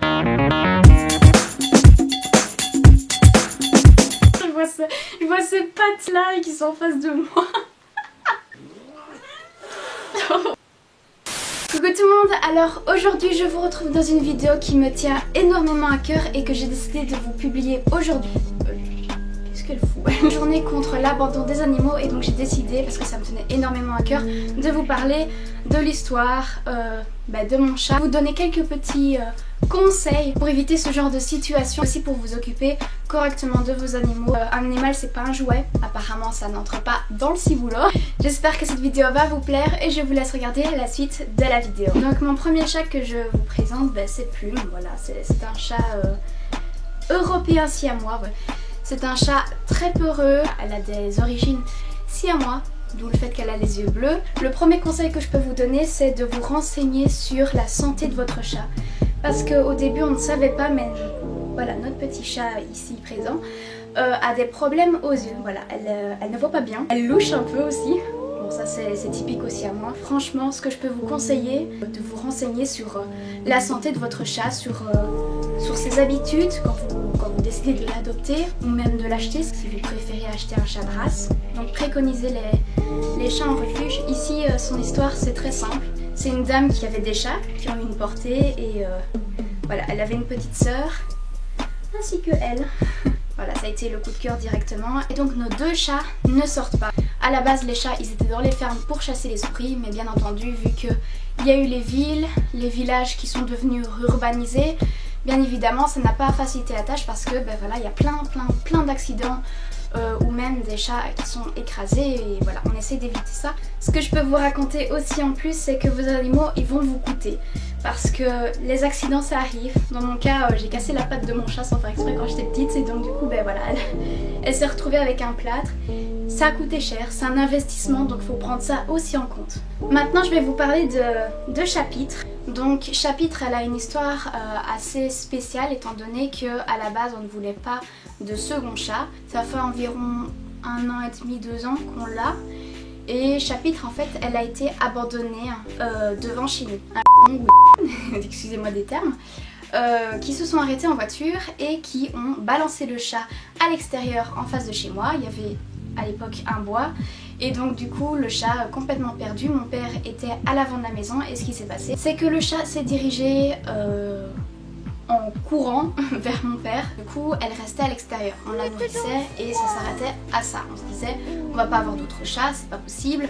Je vois ces pattes là qui sont en face de moi. Coucou tout le monde, alors aujourd'hui je vous retrouve dans une vidéo qui me tient énormément à cœur et que j'ai décidé de vous publier aujourd'hui. Qu'est-ce qu'elle fout? Une journée contre l'abandon des animaux, et donc j'ai décidé, parce que ça me tenait énormément à cœur, de vous parler de l'histoire de mon chat. Vous donner quelques petits conseils pour éviter ce genre de situation, aussi pour vous occuper correctement de vos animaux. Un animal c'est pas un jouet, apparemment ça n'entre pas dans le ciboulot. J'espère que cette vidéo va vous plaire et je vous laisse regarder la suite de la vidéo. Donc mon premier chat que je vous présente, c'est Plume. Voilà, c'est un chat européen siamois. Ouais. C'est un chat très peureux, elle a des origines siamois, d'où le fait qu'elle a les yeux bleus. Le premier conseil que je peux vous donner, c'est de vous renseigner sur la santé de votre chat. Parce qu'au début on ne savait pas, mais voilà, notre petit chat ici présent a des problèmes aux yeux. Voilà, elle ne voit pas bien, elle louche un peu aussi. Bon, ça c'est typique aussi à moi. Franchement, ce que je peux vous conseiller, de vous renseigner sur la santé de votre chat, sur ses habitudes quand vous décidez de l'adopter ou même de l'acheter, si vous préférez acheter un chat de race. Donc préconisez les chats en refuge. Ici, son histoire c'est très simple. C'est une dame qui avait des chats qui ont eu une portée et voilà, elle avait une petite sœur ainsi que elle. Voilà, ça a été le coup de cœur directement. Et donc nos deux chats ne sortent pas. À la base, les chats, ils étaient dans les fermes pour chasser les souris, mais bien entendu, vu qu'il y a eu les villes, les villages qui sont devenus urbanisés, bien évidemment, ça n'a pas facilité la tâche parce que voilà, il y a plein d'accidents ou même des chats qui sont écrasés et voilà, on essaie d'éviter ça. Ce que je peux vous raconter aussi en plus, c'est que vos animaux, ils vont vous coûter parce que les accidents ça arrive. Dans mon cas, j'ai cassé la patte de mon chat sans faire exprès quand j'étais petite et donc du coup voilà, elle s'est retrouvée avec un plâtre. Ça a coûté cher, c'est un investissement, donc il faut prendre ça aussi en compte. Maintenant je vais vous parler de Chapitre. Donc Chapitre, elle a une histoire assez spéciale étant donné qu'à la base on ne voulait pas de second chat. Ça fait environ 1 an et demi, 2 ans qu'on l'a. Et Chapitre en fait elle a été abandonnée devant chez nous. Excusez-moi des termes. Qui se sont arrêtés en voiture et qui ont balancé le chat à l'extérieur en face de chez moi. Il y avait à l'époque un bois et donc du coup le chat complètement perdu. Mon père était à l'avant de la maison et ce qui s'est passé c'est que le chat s'est dirigé en courant vers mon père. Du coup elle restait à l'extérieur, on la nourrissait et ça s'arrêtait à ça. On se disait on va pas avoir d'autres chats, c'est pas possible,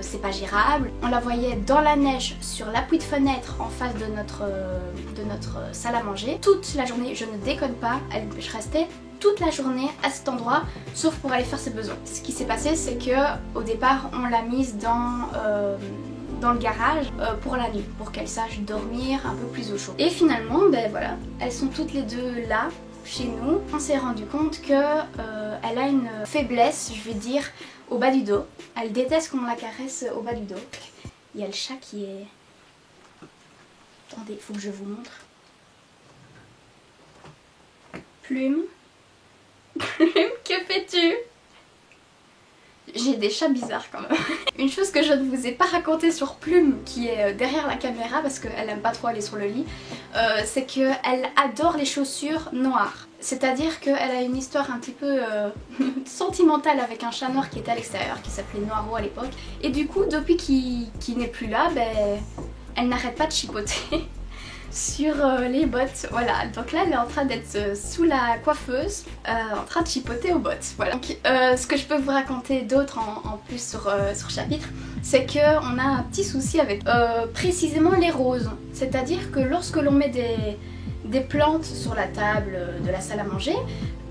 c'est pas gérable. On la voyait dans la neige sur l'appui de fenêtre en face de notre salle à manger toute la journée, je ne déconne pas, je restais toute la journée à cet endroit sauf pour aller faire ses besoins. Ce qui s'est passé c'est que au départ on l'a mise dans le garage pour la nuit, pour qu'elle sache dormir un peu plus au chaud. Et finalement voilà, elles sont toutes les deux là chez nous. On s'est rendu compte que elle a une faiblesse, je vais dire, au bas du dos. Elle déteste qu'on la caresse au bas du dos. Il y a le chat qui est... Attendez, il faut que je vous montre. Plume. Plume, que fais-tu? J'ai des chats bizarres quand même. Une chose que je ne vous ai pas racontée sur Plume, qui est derrière la caméra parce qu'elle aime pas trop aller sur le lit, c'est qu'elle adore les chaussures noires. C'est-à-dire qu'elle a une histoire un petit peu sentimentale avec un chat noir qui était à l'extérieur, qui s'appelait Noiro à l'époque. Et du coup, depuis qu'il n'est plus là, elle n'arrête pas de chipoter sur les bottes. Voilà, donc là elle est en train d'être sous la coiffeuse, en train de chipoter aux bottes. Voilà. Donc ce que je peux vous raconter d'autre en plus sur Chapitre, c'est qu'on a un petit souci avec précisément les roses. C'est-à-dire que lorsque l'on met des plantes sur la table de la salle à manger,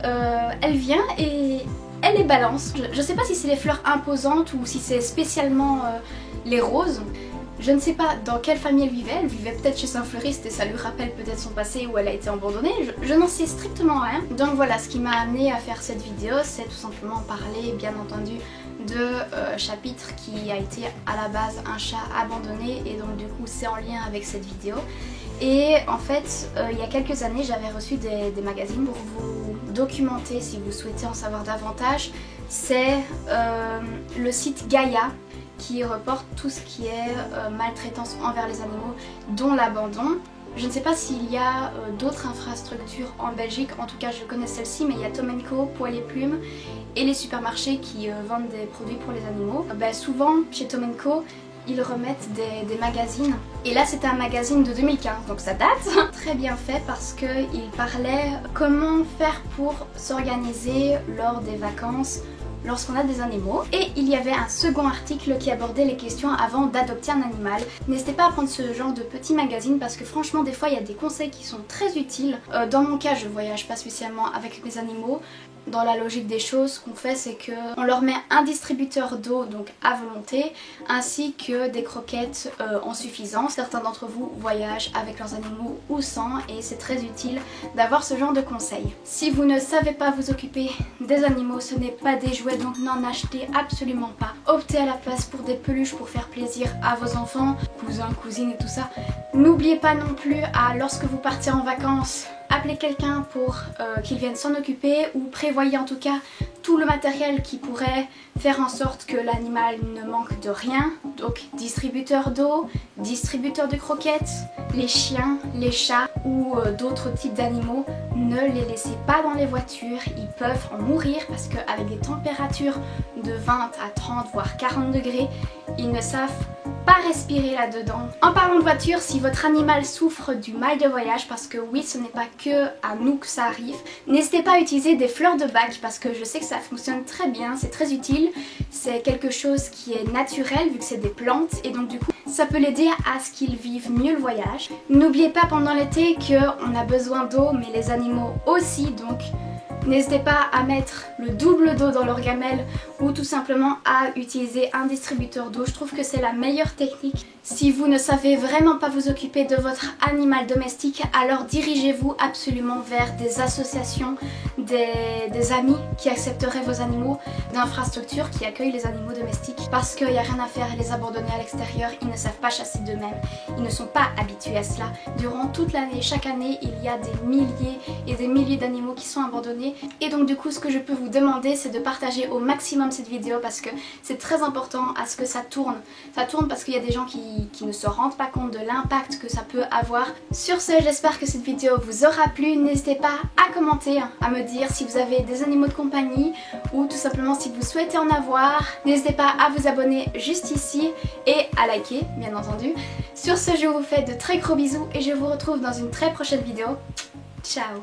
elle vient et elle les balance. Je sais pas si c'est les fleurs imposantes ou si c'est spécialement les roses. Je ne sais pas dans quelle famille elle vivait peut-être chez un fleuriste et ça lui rappelle peut-être son passé où elle a été abandonnée, je n'en sais strictement rien. Donc voilà, ce qui m'a amené à faire cette vidéo, c'est tout simplement parler bien entendu de Chapitre qui a été à la base un chat abandonné et donc du coup c'est en lien avec cette vidéo. Et en fait, il y a quelques années, j'avais reçu des magazines pour vous documenter si vous souhaitez en savoir davantage. C'est le site Gaïa qui reporte tout ce qui est maltraitance envers les animaux, dont l'abandon. Je ne sais pas s'il y a d'autres infrastructures en Belgique, en tout cas je connais celle-ci, mais il y a Tom & Co, Poil et Plumes et les supermarchés qui vendent des produits pour les animaux. Souvent chez Tom & Co, ils remettent des magazines. Et là c'était un magazine de 2015, donc ça date. Très bien fait parce qu'il parlait comment faire pour s'organiser lors des vacances lorsqu'on a des animaux. Et il y avait un second article qui abordait les questions avant d'adopter un animal. N'hésitez pas à prendre ce genre de petit magazine parce que franchement des fois il y a des conseils qui sont très utiles. Dans mon cas je voyage pas spécialement avec mes animaux. Dans la logique des choses, ce qu'on fait c'est qu'on leur met un distributeur d'eau donc à volonté ainsi que des croquettes en suffisance. Certains d'entre vous voyagent avec leurs animaux ou sans et c'est très utile d'avoir ce genre de conseils. Si vous ne savez pas vous occuper des animaux, ce n'est pas des jouets donc n'en achetez absolument pas. Optez à la place pour des peluches pour faire plaisir à vos enfants, cousins, cousines et tout ça. N'oubliez pas non plus lorsque vous partez en vacances, appelez quelqu'un pour qu'il vienne s'en occuper ou prévoyez en tout cas tout le matériel qui pourrait faire en sorte que l'animal ne manque de rien. Donc distributeur d'eau, distributeur de croquettes, les chiens, les chats ou d'autres types d'animaux, ne les laissez pas dans les voitures, ils peuvent en mourir parce qu'avec des températures de 20 à 30 voire 40 degrés, ils ne savent pas respirer là-dedans. En parlant de voiture, si votre animal souffre du mal de voyage, parce que oui, ce n'est pas que à nous que ça arrive, n'hésitez pas à utiliser des fleurs de bac parce que je sais que ça fonctionne très bien, c'est très utile. C'est quelque chose qui est naturel vu que c'est des plantes et donc du coup ça peut l'aider à ce qu'il vive mieux le voyage. N'oubliez pas pendant l'été qu'on a besoin d'eau mais les animaux aussi, donc n'hésitez pas à mettre le double d'eau dans leur gamelle ou tout simplement à utiliser un distributeur d'eau. Je trouve que c'est la meilleure technique. Si vous ne savez vraiment pas vous occuper de votre animal domestique, alors dirigez-vous absolument vers des associations, des amis qui accepteraient vos animaux, d'infrastructures qui accueillent les animaux domestiques parce qu'il n'y a rien à faire à les abandonner à l'extérieur, ils ne savent pas chasser d'eux-mêmes, ils ne sont pas habitués à cela. Durant toute l'année, chaque année, il y a des milliers et des milliers d'animaux qui sont abandonnés. Et donc du coup ce que je peux vous demander c'est de partager au maximum cette vidéo parce que c'est très important à ce que ça tourne. Ça tourne parce qu'il y a des gens qui ne se rendent pas compte de l'impact que ça peut avoir. Sur ce, j'espère que cette vidéo vous aura plu. N'hésitez pas à commenter, à me dire si vous avez des animaux de compagnie ou tout simplement si vous souhaitez en avoir. N'hésitez pas à vous abonner juste ici et à liker bien entendu. Sur ce, je vous fais de très gros bisous et je vous retrouve dans une très prochaine vidéo. Ciao!